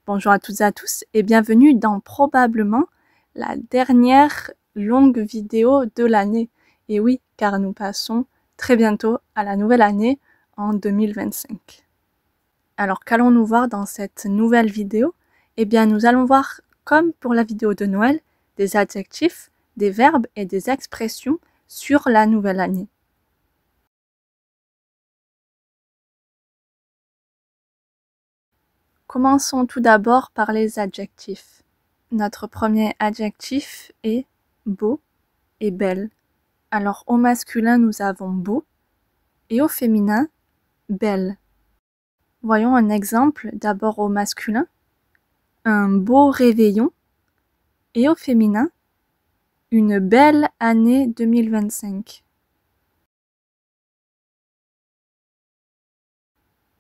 Bonjour à toutes et à tous et bienvenue dans probablement la dernière longue vidéo de l'année. Et oui, car nous passons très bientôt à la nouvelle année en 2025. Alors qu'allons-nous voir dans cette nouvelle vidéo? Eh bien, nous allons voir, comme pour la vidéo de Noël, des adjectifs, des verbes et des expressions sur la nouvelle année. Commençons tout d'abord par les adjectifs. Notre premier adjectif est beau et belle. Alors au masculin, nous avons beau et au féminin, belle. Voyons un exemple d'abord au masculin. Un beau réveillon et au féminin, une belle année 2025.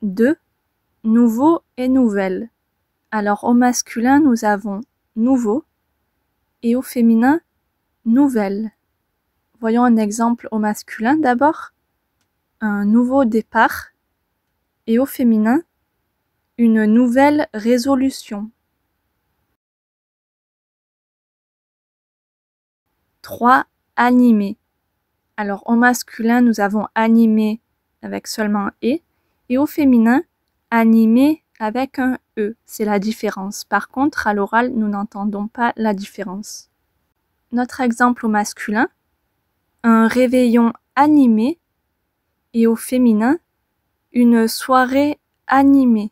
2. Nouveau et nouvelle. Alors au masculin, nous avons nouveau et au féminin, nouvelle. Voyons un exemple au masculin d'abord. Un nouveau départ et au féminin, une nouvelle résolution. 3. Animé. Alors au masculin, nous avons animé avec seulement « et au féminin, animé avec un « e ». C'est la différence. Par contre, à l'oral, nous n'entendons pas la différence. Notre exemple au masculin, un réveillon animé et au féminin, une soirée animée.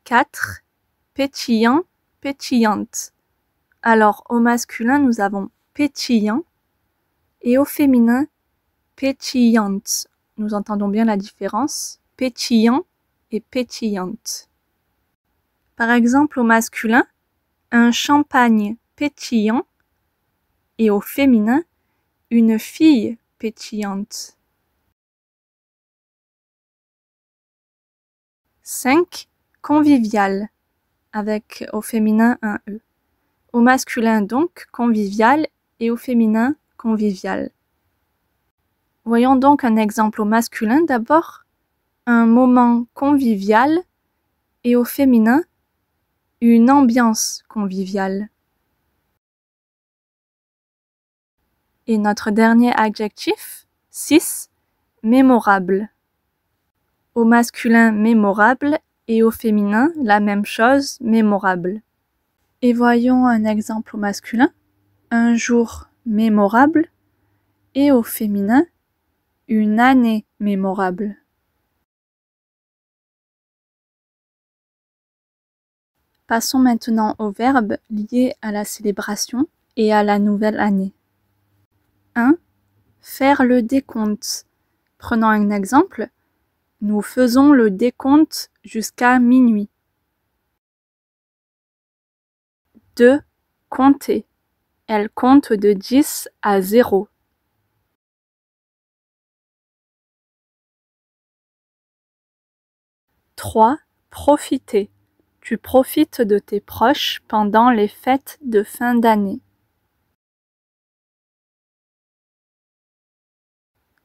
4. Pétillant, pétillante. Alors au masculin, nous avons pétillant et au féminin, pétillante. Nous entendons bien la différence, pétillant et pétillante. Par exemple, au masculin, un champagne pétillant et au féminin, une fille pétillante. 5. Convivial, avec au féminin un E. Au masculin donc, convivial et au féminin, convivial. Voyons donc un exemple au masculin d'abord. Un moment convivial et au féminin, une ambiance conviviale. Et notre dernier adjectif, 6, mémorable. Au masculin, mémorable et au féminin, la même chose, mémorable. Et voyons un exemple au masculin, un jour mémorable et au féminin, une année mémorable. Passons maintenant aux verbes liés à la célébration et à la nouvelle année. 1. Faire le décompte. Prenons un exemple. Nous faisons le décompte jusqu'à minuit. 2. Compter. Elle compte de 10 à 0. 3. Profiter. Tu profites de tes proches pendant les fêtes de fin d'année.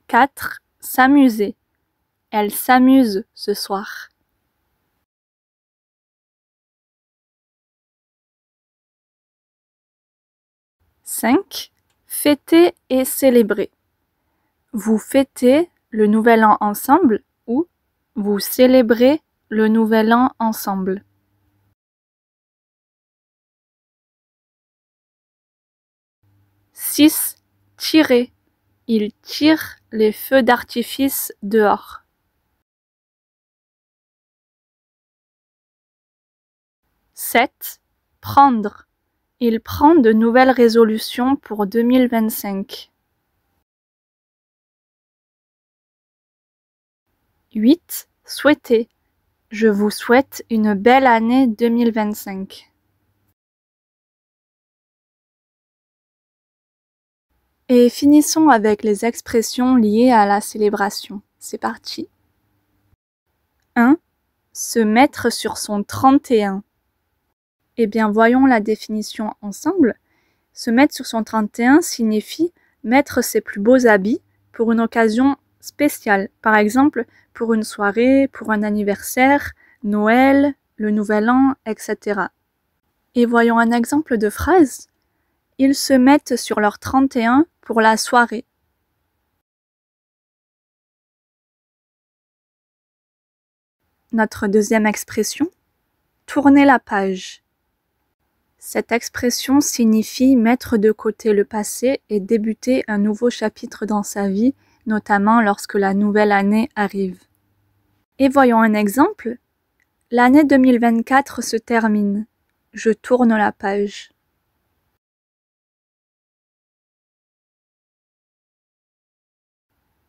4. S'amuser. Elle s'amuse ce soir. 5. Fêter et célébrer. Vous fêtez le nouvel an ensemble ou vous célébrez le nouvel an ensemble. 6. Tirer. Il tire les feux d'artifice dehors. 7. Prendre. Il prend de nouvelles résolutions pour 2025. 8. Souhaiter. Je vous souhaite une belle année 2025. Et finissons avec les expressions liées à la célébration. C'est parti. 1. Se mettre sur son 31. Eh bien, voyons la définition ensemble. Se mettre sur son 31 signifie mettre ses plus beaux habits pour une occasion spéciale. Par exemple, pour une soirée, pour un anniversaire, Noël, le Nouvel An, etc. Et voyons un exemple de phrase. Ils se mettent sur leur 31 pour la soirée. Notre deuxième expression, tourner la page. Cette expression signifie mettre de côté le passé et débuter un nouveau chapitre dans sa vie, notamment lorsque la nouvelle année arrive. Et voyons un exemple. L'année 2024 se termine. Je tourne la page.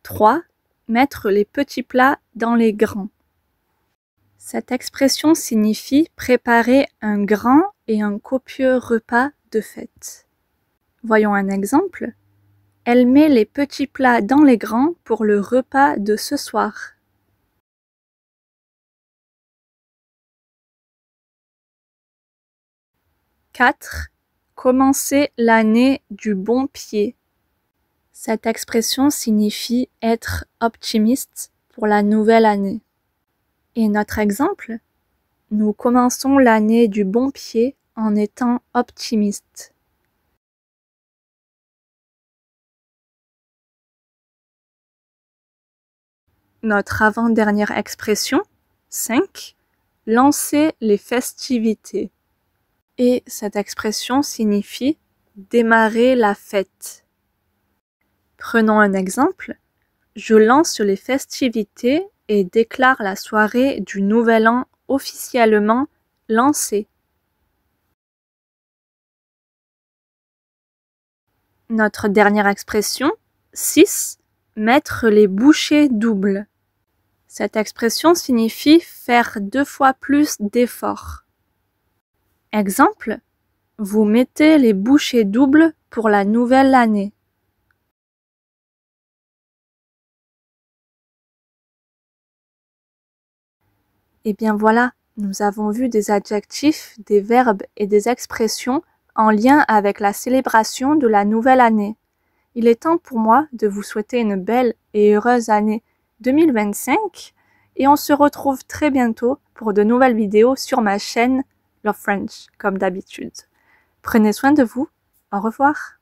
« 3. Mettre les petits plats dans les grands. Cette expression signifie préparer un grand et un copieux repas de fête. Voyons un exemple. Elle met les petits plats dans les grands pour le repas de ce soir. « 4. Commencer l'année du bon pied. Cette expression signifie être optimiste pour la nouvelle année. Et notre exemple, nous commençons l'année du bon pied en étant optimistes. Notre avant-dernière expression, 5, lancer les festivités. Et cette expression signifie démarrer la fête. Prenons un exemple. Je lance les festivités et déclare la soirée du Nouvel An officiellement lancée. Notre dernière expression, 6, mettre les bouchées doubles. Cette expression signifie faire 2 fois plus d'efforts. Exemple, vous mettez les bouchées doubles pour la nouvelle année. Et bien voilà, nous avons vu des adjectifs, des verbes et des expressions en lien avec la célébration de la nouvelle année. Il est temps pour moi de vous souhaiter une belle et heureuse année 2025 et on se retrouve très bientôt pour de nouvelles vidéos sur ma chaîne Love French, comme d'habitude. Prenez soin de vous, au revoir.